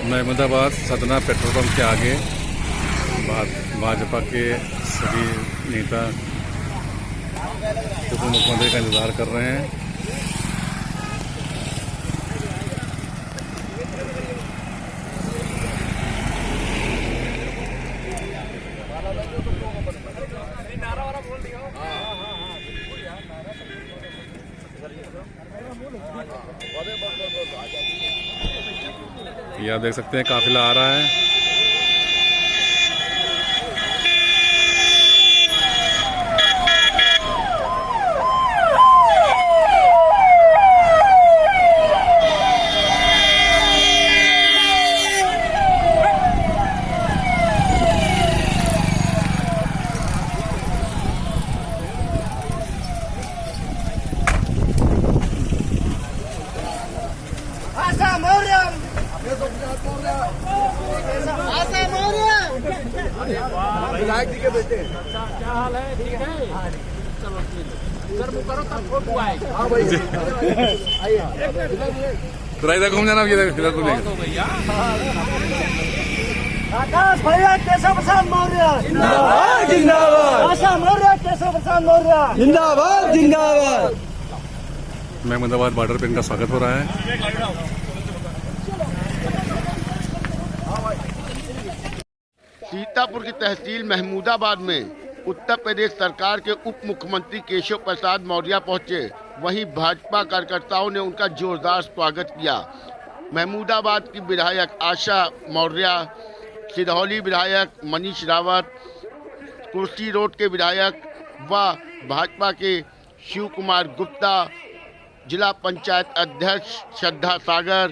Mahmudabad Satna petrol pump के आगे भाजपा के सभी नेता उप मुख्यमंत्री का इंतजार कर रहे हैं। ये आप देख सकते हैं काफिला आ रहा है। विधायक जी के बेटे क्या हाल है? ठीक है, चलो सर वो करो तब फोटो आएगा। हाँ भाई आइए इधर घूम जाना, इधर घूम भैया। आकाश भैया केशव प्रसाद मौर्य जिंदाबाद जिंदाबाद। आशा मौर्य केशव प्रसाद मौर्य जिंदाबाद जिंदाबाद। महमूदाबाद बॉर्डर पे इनका स्वागत हो रहा है। सीतापुर की तहसील महमूदाबाद में उत्तर प्रदेश सरकार के उप मुख्यमंत्री केशव प्रसाद मौर्य पहुंचे। वहीं भाजपा कार्यकर्ताओं ने उनका जोरदार स्वागत किया। महमूदाबाद की विधायक आशा मौर्य, सिरहौली विधायक मनीष रावत, कुर्सी रोड के विधायक व भाजपा के शिव कुमार गुप्ता, जिला पंचायत अध्यक्ष श्रद्धा सागर,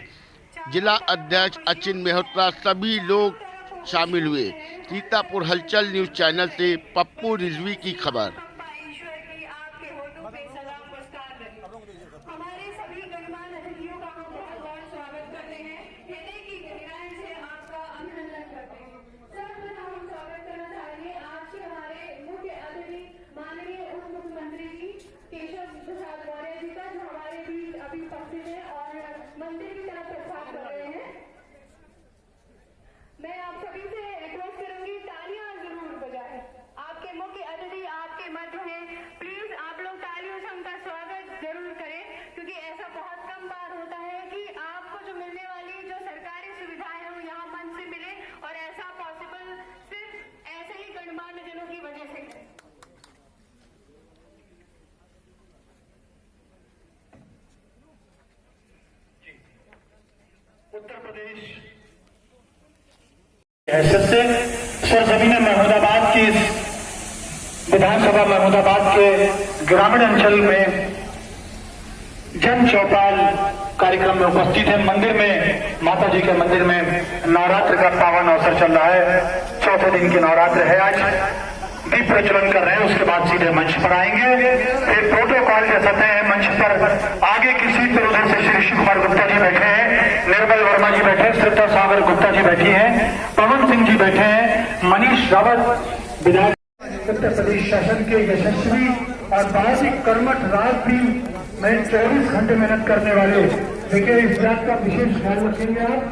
जिला अध्यक्ष अचिन मेहत्रा सभी लोग शामिल हुए। सीतापुर हलचल न्यूज चैनल से पप्पू रिजवी की खबर। मैं आप सभी से रिक्वेस्ट करूंगी, तालियां जरूर बजाएं। आपके मुख्य अतिथि आपके मध्य हैं, प्लीज आप लोग तालियों से उनका स्वागत जरूर करें, क्योंकि ऐसा बहुत कम बार होता है कि आपको जो मिलने वाली जो सरकारी सुविधाएं हैं वो यहाँ मन से मिले, और ऐसा पॉसिबल सिर्फ ऐसे ही गणमान्य जनों की वजह से है। उत्तर प्रदेश हैसियत से सरजमीन महमूदाबाद की विधानसभा महमूदाबाद के ग्रामीण अंचल में जन चौपाल कार्यक्रम में उपस्थित है। मंदिर में, माता जी के मंदिर में नवरात्र का पावन अवसर चल रहा है। चौथे दिन की नवरात्र है आज। दीप प्रज्वलन कर रहे हैं, उसके बाद सीधे मंच पर आएंगे। फिर प्रोटोकॉल जैसा तय है, मंच पर आगे की सीट पर उधर से श्री शिव कुमार गुप्ता जी बैठे हैं, निर्मल वर्मा जी बैठे हैं, श्रद्धा सागर गुप्ता जी बैठी हैं, पवन सिंह जी बैठे हैं, मनीष रावत विधायक। उत्तर प्रदेश शासन के यशस्वी और बहुत ही कर्मठ राज भी में 24 घंटे मेहनत करने वाले, देखिए इस बात का विशेष ख्याल रखेंगे आप।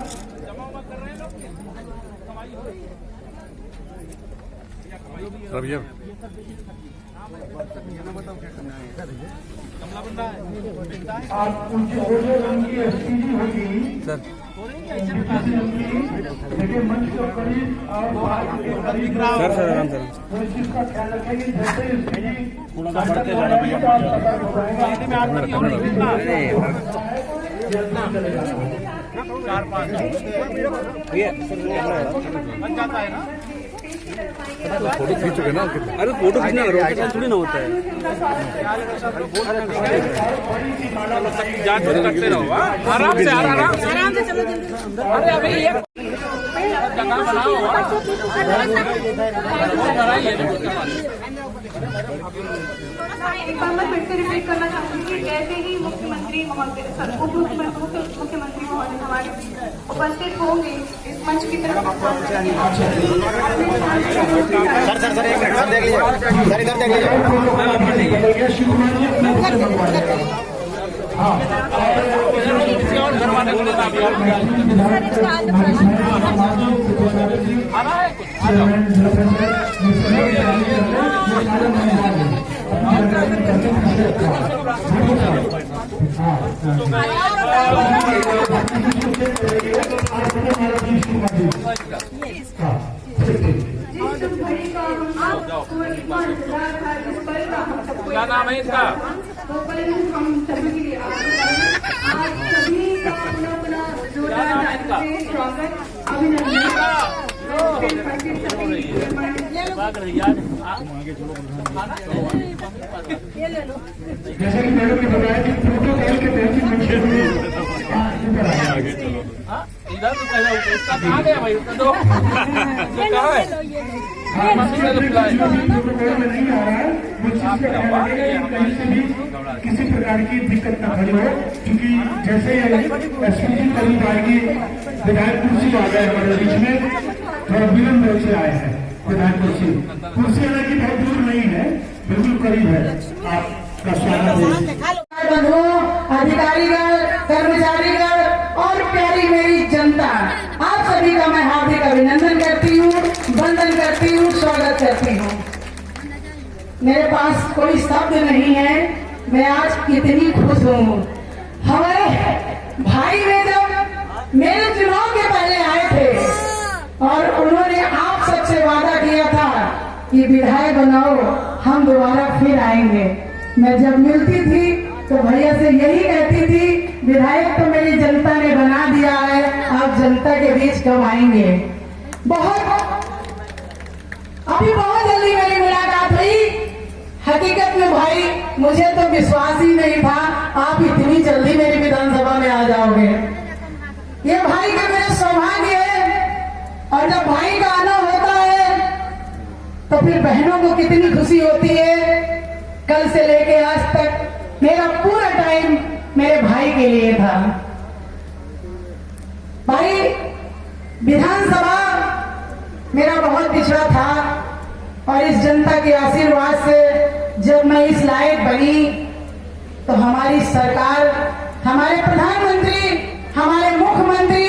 आप उनकी ओझे रंग की एसपीजी होगी सर, देखिए मंच के करीब और बाहर के करीब तो इस चीज का ख्याल रखेंगे। जैसे एसपीजी बढ़ते बन जाता है ना। फोटो खींच चुके ना। अरे फोटो खींचना थोड़ी ना होता है, जांच करते रहो। आराम से आराम से चलो जल्दी। अरे अभी ये जगह बनाओ। एक बार मैं फिर से रिपीट करना चाहूंगी कि जैसे ही मुख्यमंत्री महोदय, उप मुख्यमंत्री महोदय हमारे उपस्थित होंगे इस मंच की तरफ। सर एक मिनट सर, देख लीजिए सर, इधर देख लीजिए। करवाने को लेना अभी आना है कुछ आ जाओ। क्या नाम है इसका? हम सभी के लिए आज सभी का अपना अपना जोरदार ताली से स्वागत अभिनंदन। जैसे कि मैडम ने बताया कि प्रोटोकॉल के तहत इधर तो पहले इसका कहाँ गया भाई? उसका दो कहाँ है? प्रोटोकॉल में नहीं आ रहा है, वो चीज का ध्यान रखें कि कहीं से भी किसी प्रकार की दिक्कत न खड़ी हो, क्योंकि जैसे एसपीजी करीब आएगी, विधायक कुर्सी आ गए हमारे बीच में, थोड़ा विलंब से आए हैं विधायक कुर्सी हालांकि बहुत दूर नहीं है, बिल्कुल करीब है। आपका स्वागत है। बंधुओं, अधिकारीगण, कर्मचारीगण और प्यारी मेरी जनता, आप सभी का मैं हार्दिक अभिनंदन करती हूँ, वंदन करती हूँ, स्वागत करती हूँ। मेरे पास कोई शब्द नहीं है, मैं आज कितनी खुश हूँ। हमारे भाई ने जब मेरे चुनाव के पहले आए थे और उन्होंने आप सबसे वादा किया था कि विधायक बनाओ, हम दोबारा फिर आएंगे। मैं जब मिलती थी तो भैया से यही कहती थी, विधायक तो मेरी जनता ने बना दिया है, आप जनता के बीच कब आएंगे। अभी बहुत जल्दी मेरी मुलाकात हुई। हकीकत में भाई मुझे तो विश्वास ही नहीं था आप इतनी जल्दी मेरी विधानसभा में आ जाओगे। ये भाई का मेरा सौभाग्य है, और जब भाई का आना होता है तो फिर बहनों को कितनी खुशी होती है। कल से लेके आज तक मेरा पूरा टाइम मेरे भाई के लिए था। भाई विधानसभा मेरा बहुत पिछड़ा था, और इस जनता के आशीर्वाद से जब मैं इस लायक बनी तो हमारी सरकार, हमारे प्रधानमंत्री, हमारे मुख्यमंत्री,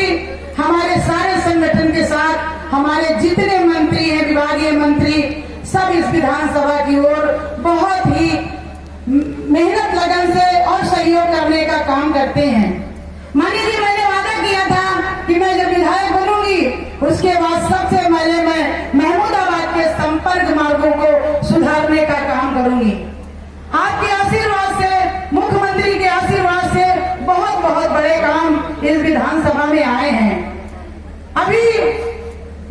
हमारे सारे संगठन के साथ हमारे जितने मंत्री हैं, विभागीय मंत्री, सब इस विधानसभा की ओर बहुत ही मेहनत लगन से और सहयोग करने का काम करते हैं। मानी जी, मैंने वादा किया था कि मैं जब विधायक बनूंगी उसके बाद सबसे पहले मैं महमूदाबाद के संपर्क मार्गों को सुधारने का काम करूंगी। आपके आशीर्वाद से, मुख्यमंत्री के आशीर्वाद से बहुत बहुत बड़े काम इस विधानसभा में आए हैं। अभी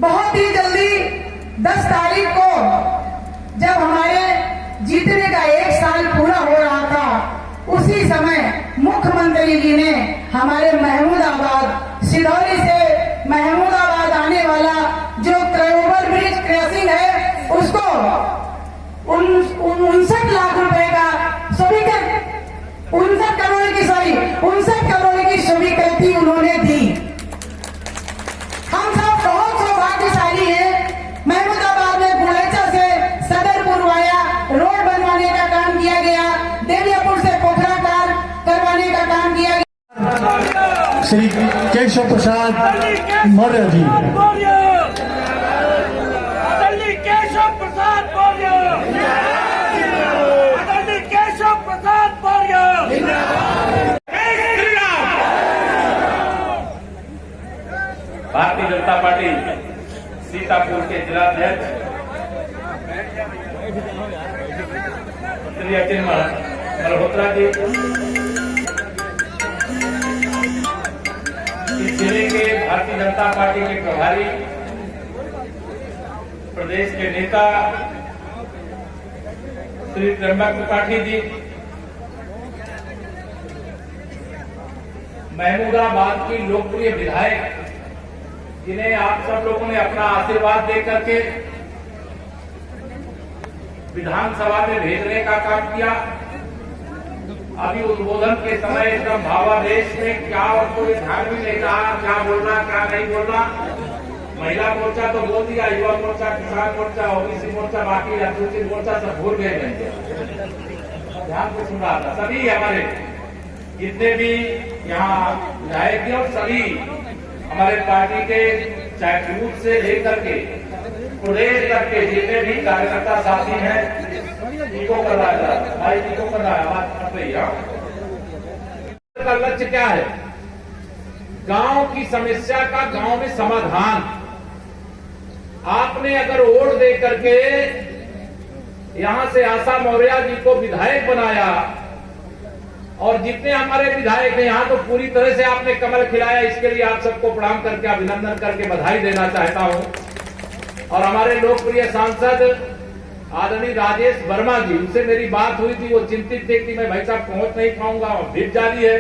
बहुत ही जल्दी 10 तारीख को जब हमारे जीतने का 1 साल पूरा हो रहा था, उसी समय मुख्यमंत्री जी ने हमारे महमूदाबाद, सिरौली से महमूदाबाद आने वाला जो ओवर ब्रिज क्रॉसिंग है, उसको 59 लाख रुपए का स्वीकृत, 59 करोड़ की स्वीकृति उन्होंने दी। हम सब बहुत सौभाग्यशाली हैं। महमूदाबाद में गुड़ेचा से सदरपुर वाया रोड बनवाने का काम किया गया, देवियापुर से पोखरा कार करवाने का काम किया गया। श्री केशव प्रसाद मौर्य जी। केशव प्रसाद मौर्य, केशव प्रसाद मौर्य। भारतीय जनता पार्टी सीतापुर के जिलाध्यक्ष श्री अचिन मल्होत्रा जी, इस जिले के भारतीय जनता पार्टी के प्रभारी, प्रदेश के नेता श्री त्र्यंबक त्रिपाठी जी, महमूदाबाद की लोकप्रिय विधायक जिन्हें आप सब लोगों ने अपना आशीर्वाद दे करके विधानसभा में भेजने का काम किया। अभी उद्बोधन के समय एकदम भावावेश में क्या और कोई ध्यान भी नहीं रहा, क्या बोलना क्या नहीं बोलना। महिला मोर्चा तो बोल दिया, युवा मोर्चा, किसान मोर्चा, ओबीसी मोर्चा, बाकी अनुसूचित मोर्चा सब भूल गए। ध्यान से सुन रहा था। सभी हमारे जितने भी यहाँ विधायक जी और सभी हमारे पार्टी के चाहे बूथ से लेकर के प्रदेश तक के जितने भी कार्यकर्ता साथी हैं, टीको कर रहा है भाई, टीको कर रहा है, आवाज कर रही है। का लक्ष्य क्या है? गांव की समस्या का गांव में समाधान। आपने अगर वोट दे करके यहां से आशा मौर्य जी को विधायक बनाया और जितने हमारे विधायक हैं यहां, तो पूरी तरह से आपने कमल खिलाया। इसके लिए आप सबको प्रणाम करके अभिनंदन करके बधाई देना चाहता हूं। और हमारे लोकप्रिय सांसद आदरणीय राजेश वर्मा जी, उनसे मेरी बात हुई थी, वो चिंतित थे कि मैं भाई साहब पहुंच नहीं पाऊंगा, भीड़ जारी है।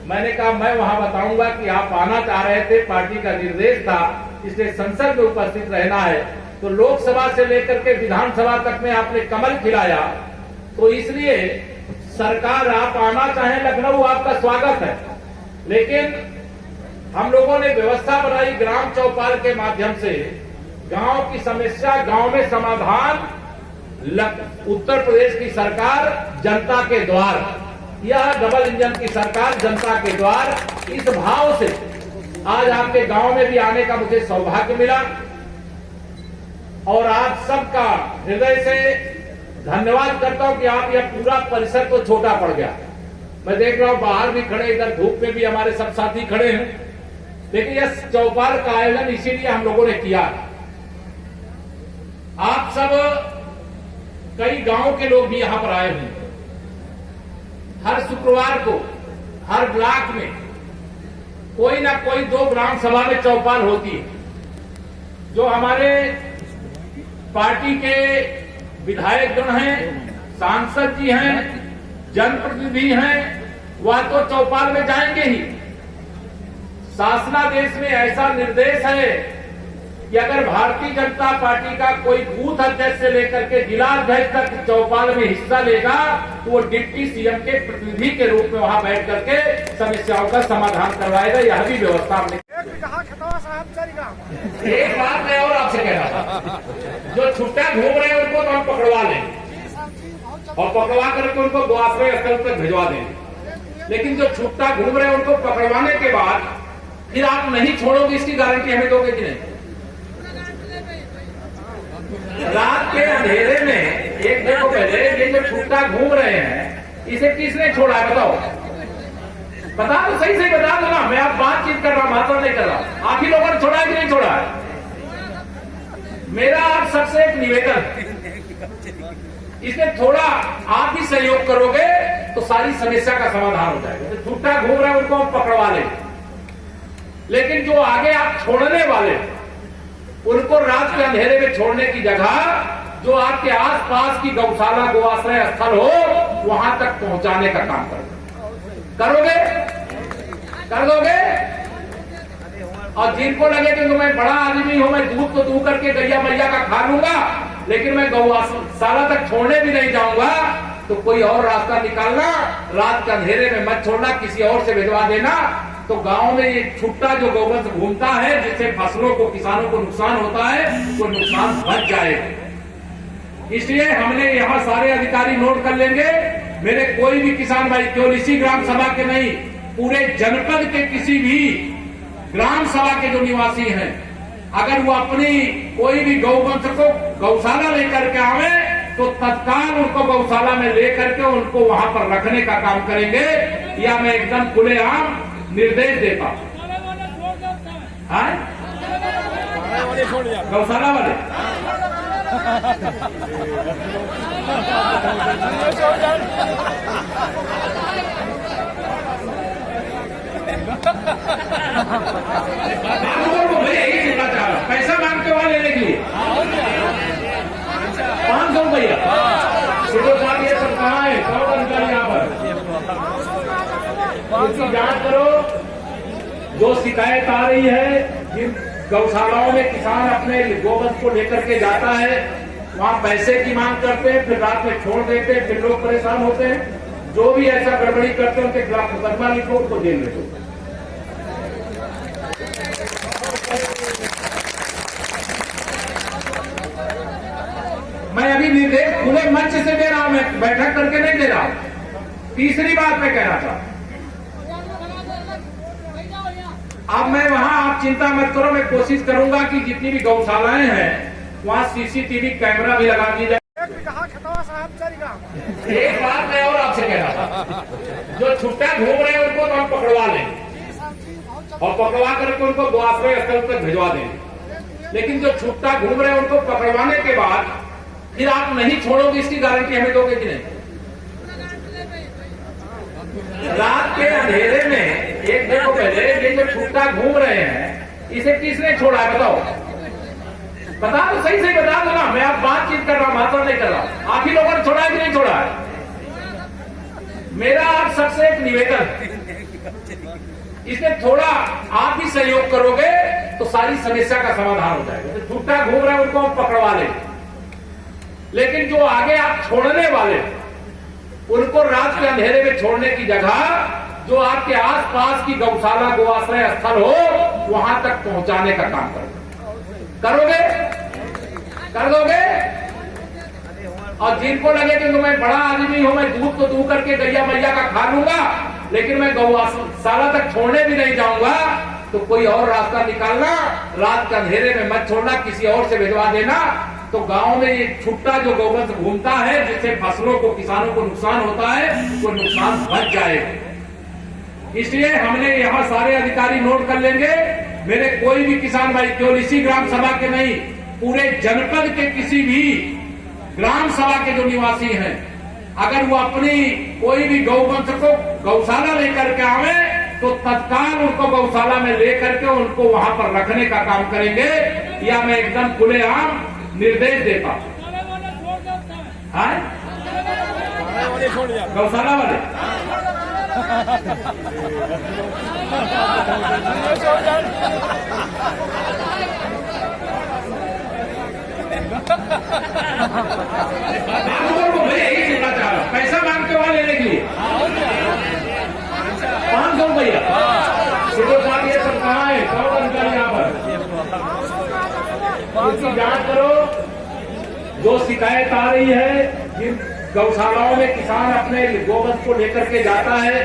मैंने कहा मैं वहां बताऊंगा कि आप आना चाह रहे थे, पार्टी का निर्देश था, इसलिए संसद में उपस्थित रहना है। तो लोकसभा से लेकर के विधानसभा तक में आपने कमल खिलाया, तो इसलिए सरकार आप आना चाहें लखनऊ, आपका स्वागत है। लेकिन हम लोगों ने व्यवस्था बनाई ग्राम चौपाल के माध्यम से, गांव की समस्या गांव में समाधान, उत्तर प्रदेश की सरकार जनता के द्वार, यह डबल इंजन की सरकार जनता के द्वार, इस भाव से आज आपके गांव में भी आने का मुझे सौभाग्य मिला। और आप सबका हृदय से धन्यवाद करता हूं कि आप यह पूरा परिसर तो छोटा पड़ गया। मैं देख रहा हूं बाहर भी खड़े, इधर धूप में भी हमारे सब साथी खड़े हैं, लेकिन यह चौपाल का आयोजन इसीलिए हम लोगों ने किया। आप सब कई गांव के लोग भी यहां पर आए हैं। हर शुक्रवार को हर ब्लॉक में कोई ना कोई 2 ग्राम सभा में चौपाल होती है। जो हमारे पार्टी के विधायक गण हैं, सांसद जी हैं, जनप्रतिनिधि हैं, वह तो चौपाल में जाएंगे ही। शासनादेश में ऐसा निर्देश है कि अगर भारतीय जनता पार्टी का कोई बूथ अध्यक्ष से लेकर के जिला अध्यक्ष तक चौपाल में हिस्सा लेगा, तो वो डिप्टी सीएम के प्रतिनिधि के रूप में वहां बैठ करके समस्याओं का समाधान करवाएगा। यह भी व्यवस्था हमने। एक बात मैं और आपसे कह रहा था, जो छुट्टा घूम रहे हैं उनको तो हम पकड़वा लें और पकड़वा करके उनको गुआश्रय स्थल तक भिजवा दें। लेकिन जो छुट्टा घूम रहे हैं उनको पकड़वाने के बाद फिर आप नहीं छोड़ोगे, इसकी गारंटी हमें दोगे कि नहीं? रात के अंधेरे में एक देखो पहले, ये जो छुट्टा घूम रहे हैं इसे किसने छोड़ा है बताओ? बता दो, सही से बता दो ना। मैं आप बातचीत कर रहा हूं, भाषण नहीं कर रहा। आप ही लोगों ने छोड़ा है कि नहीं छोड़ा है? मेरा आप सबसे एक निवेदन, इसमें थोड़ा आप भी सहयोग करोगे तो सारी समस्या का समाधान हो जाएगा। तो छुट्टा घूम रहा है उनको हम पकड़वा लेंगे, लेकिन जो आगे आप छोड़ने वाले उनको रात के अंधेरे में छोड़ने की जगह जो आपके आसपास की गौशाला गोआश्रय स्थल हो वहां तक पहुंचाने का काम करोगे, कर दोगे। और जिनको लगे कि तो मैं बड़ा आदमी हूं, मैं दूध तो दू करके गैया मैया का खा लूंगा, लेकिन मैं गौशाला तक छोड़ने भी नहीं जाऊंगा, तो कोई और रास्ता निकालना, रात के अंधेरे में मत छोड़ना, किसी और से भिजवा देना। तो गांव में ये छुट्टा जो गोवंश घूमता है, जिससे फसलों को, किसानों को नुकसान होता है, वो नुकसान बच जाएगा। इसलिए हमने यहाँ सारे अधिकारी नोट कर लेंगे। मेरे कोई भी किसान भाई, केवल इसी ग्राम सभा के नहीं, पूरे जनपद के किसी भी ग्राम सभा के जो निवासी हैं, अगर वो अपनी कोई भी गौवंश को गौशाला लेकर के आवे तो तत्काल उनको गौशाला में लेकर के उनको वहां पर रखने का काम करेंगे। या मैं एकदम खुलेआम निर्देश देता हूं। गौशाला वाले भैया यही सुनना चाह रहा, पैसा मांगते वहां लेने के लिए 500 रुपया। साहब ये सब कहाँ है? कौन अधिकारी यहाँ पर? इसकी जांच करो। जो शिकायत आ रही है, जिन गौशालाओं में किसान अपने गोवंश को लेकर के जाता है, वहां पैसे की मांग करते हैं, फिर रात में छोड़ देते हैं, फिर लोग परेशान होते हैं। जो भी ऐसा गड़बड़ी करते हैं उनके खिलाफ मुकदमा लिखो, उनको जेल में दो। मैं अभी निर्देश खुले मंच से दे रहा हूं, मैं बैठक करके नहीं दे रहा हूं। तीसरी बात मैं कहना चाहता हूं, अब मैं वहां, आप चिंता मत करो, मैं कोशिश करूंगा कि जितनी भी गौशालाएं हैं वहां सीसीटीवी कैमरा भी लगा दी जाए। एक बात मैं और आपसे कह रहा था, जो छुट्टा घूम रहे हैं उनको तो हम पकड़वा लेंगे और पकड़वा करके उनको आश्रय स्थल तक भिजवा देंगे, लेकिन जो छुट्टा घूम रहे हैं उनको पकड़वाने के बाद फिर आप नहीं छोड़ोगे, इसकी गारंटी हमें दोगे कि नहीं? रात के अंधेरे में एक देखो, पहले ये जो छुट्टा घूम रहे हैं इसे किसने छोड़ा है बताओ? बता तो सही बता दो ना, मैं आप बातचीत कर रहा हूं, भाषण नहीं कर रहा हूं। आप ही लोगों ने छोड़ा है कि नहीं छोड़ा है? मेरा आप सबसे एक निवेदन, इसमें थोड़ा आप भी सहयोग करोगे तो सारी समस्या का समाधान हो जाएगा। तो छुट्टा घूम रहे हैं उनको हम पकड़वा लेंगे, लेकिन जो आगे आप छोड़ने वाले उनको रात के अंधेरे में छोड़ने की जगह जो आपके आसपास की गौशाला गोआश्रय स्थल हो वहां तक पहुंचाने का काम करोगे? कर दोगे? और जिनको लगे कि मैं बड़ा आदमी हूं, मैं दूध तो दूध करके गैया मैया का खा लूंगा, लेकिन मैं गौशाला तक छोड़ने भी नहीं जाऊंगा, तो कोई और रास्ता निकालना, रात के अंधेरे में मत छोड़ना, किसी और से भिजवा देना। तो गांव में ये छुट्टा जो गौवंश घूमता है जिससे फसलों को, किसानों को नुकसान होता है, वो नुकसान बच जाएगा। इसलिए हमने यहाँ सारे अधिकारी नोट कर लेंगे, मेरे कोई भी किसान भाई, केवल इसी ग्राम सभा के नहीं, पूरे जनपद के किसी भी ग्राम सभा के जो निवासी हैं, अगर वो अपनी कोई भी गौवंश को गौशाला लेकर के आवे तो तत्काल उनको गौशाला में लेकर के उनको वहां पर रखने का काम करेंगे, या मैं एकदम खुलेआम निर्देश देता हूं। गौशाला वाले मैं यही सुनना चाह रहा हूं, पैसा मांगते वहां लेने के लिए 500 रुपया ये सब कहाँ है? कौन अधिकारी यहाँ पर? इसकी जांच करो। जो शिकायत आ रही है, जिन गौशालाओं में किसान अपने गोवंश को लेकर के जाता है,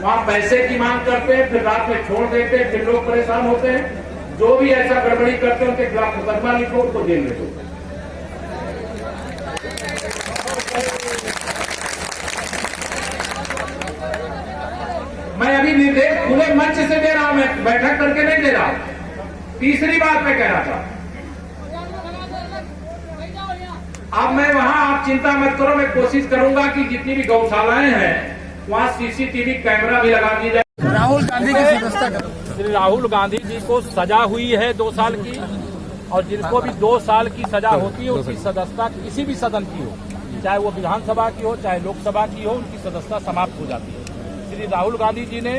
वहां पैसे की मांग करते हैं, फिर रात में छोड़ देते हैं, फिर लोग परेशान होते हैं। जो भी ऐसा गड़बड़ी करते हैं उनके खिलाफ मुकदमा लिखो, उनको जेल में दो। मैं अभी निर्देश खुले मंच से दे रहा हूं, मैं बैठक करके नहीं दे रहा हूं। तीसरी बात मैं कह रहा था, अब मैं वहां, आप चिंता मत करो, मैं कोशिश करूंगा कि जितनी भी गौशालाएं हैं वहां सीसीटीवी कैमरा भी लगा दी जाए। राहुल गांधी की सदस्यता करो। श्री राहुल गांधी जी को सजा हुई है 2 साल की, और जिनको भी 2 साल की सजा होती है उनकी सदस्यता किसी भी सदन की हो, चाहे वो विधानसभा की हो चाहे लोकसभा की हो, उनकी सदस्यता समाप्त हो जाती है। श्री राहुल गांधी जी ने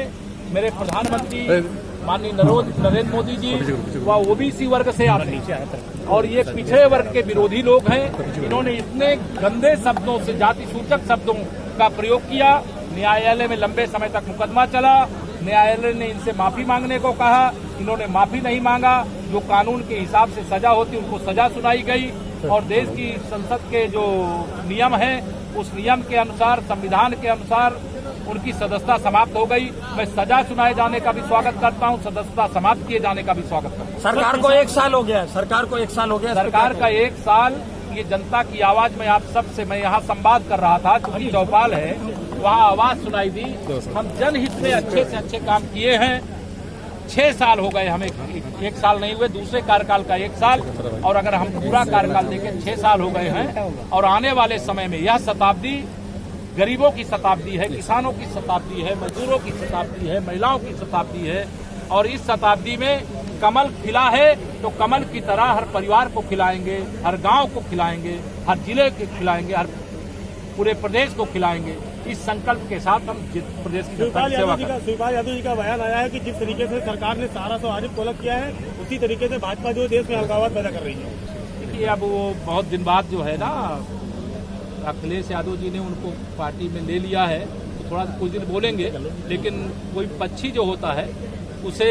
मेरे प्रधानमंत्री माननीय नरेंद्र मोदी जी वह ओबीसी वर्ग से आते हैं और ये पिछड़े वर्ग के विरोधी लोग हैं। इन्होंने इतने गंदे शब्दों से, जाति सूचक शब्दों का प्रयोग किया। न्यायालय में लंबे समय तक मुकदमा चला, न्यायालय ने इनसे माफी मांगने को कहा, इन्होंने माफी नहीं मांगा। जो कानून के हिसाब से सजा होती उनको सजा सुनाई गई, और देश की संसद के जो नियम है उस नियम के अनुसार, संविधान के अनुसार उनकी सदस्यता समाप्त हो गई। मैं सजा सुनाए जाने का भी स्वागत करता हूं, सदस्यता समाप्त किए जाने का भी स्वागत करता हूं। सरकार को 1 साल हो गया, सरकार को 1 साल हो गया। सरकार का 1 साल, ये जनता की आवाज में आप सबसे, मैं यहाँ संवाद कर रहा था, क्योंकि चौपाल है वहाँ आवाज सुनाई दी। हम जनहित में अच्छे से अच्छे काम किए हैं। 6 साल हो गए हमें, 1 साल नहीं हुए, दूसरे कार्यकाल का 1 साल, और अगर हम पूरा कार्यकाल देखें 6 साल हो गए हैं। और आने वाले समय में यह शताब्दी गरीबों की शताब्दी है, किसानों की शताब्दी है, मजदूरों की शताब्दी है, महिलाओं की शताब्दी है। और इस शताब्दी में कमल खिला है तो कमल की तरह हर परिवार को खिलाएंगे, हर गांव को खिलाएंगे, हर जिले को खिलाएंगे, हर पूरे प्रदेश को खिलाएंगे। इस संकल्प के साथ हम प्रदेश की जनता की सेवा करेंगे। शिवपाल यादव जी का बयान आया है कि जिस तरीके से सरकार ने सारा आरोप तलब किया है, उसी तरीके से भाजपा जो देश में अलगाववाद पैदा कर रही है। देखिए, अब वो बहुत दिन बाद जो है ना, अखिलेश यादव जी ने उनको पार्टी में ले लिया है, तो थोड़ा कुछ दिन बोलेंगे, लेकिन कोई पक्षी जो होता है उसे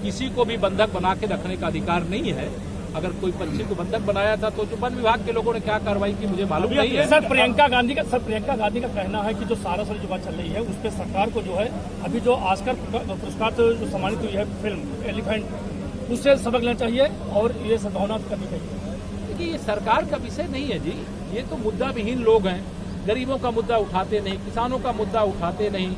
किसी को भी बंधक बना के रखने का अधिकार नहीं है। अगर कोई पक्षी को बंधक बनाया था तो जो वन विभाग के लोगों ने क्या कार्रवाई की मुझे मालूम नहीं है। सर प्रियंका गांधी का कहना है कि जो सारासर जो बात चल रही है उस पर सरकार को जो है अभी जो ऑस्कर पुरस्कार से जो सम्मानित हुई है फिल्म एलिफेंट उससे सबक लेना चाहिए और ये सद्भावना करनी चाहिए। देखिए ये सरकार का विषय नहीं है जी, ये तो मुद्दा विहीन लोग हैं, गरीबों का मुद्दा उठाते नहीं, किसानों का मुद्दा उठाते नहीं,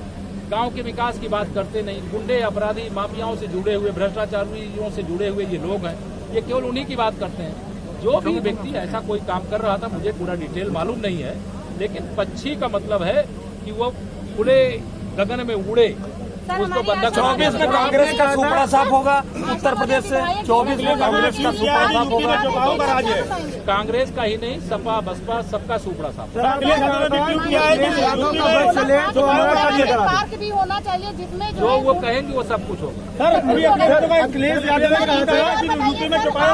गांव के विकास की बात करते नहीं, गुंडे अपराधी माफियाओं से जुड़े हुए भ्रष्टाचारियों से जुड़े हुए ये लोग हैं, ये केवल उन्हीं की बात करते हैं। जो भी व्यक्ति ऐसा कोई काम कर रहा था मुझे पूरा डिटेल मालूम नहीं है, लेकिन पक्षी का मतलब है कि वो खुले गगन में उड़े, उसको बंधक। 24 में कांग्रेस का सुपड़ा साफ होगा उत्तर प्रदेश से, 24 में कांग्रेस का सुपड़ा साफ होगा। कांग्रेस का ही नहीं, सपा बसपा सबका सुपड़ा साफ। पार्क भी होना चाहिए जिसमें जो वो कहेंगे वो सब कुछ होगा। सर अखिलेश यादव ने कहा था कि यूपी में चौपाल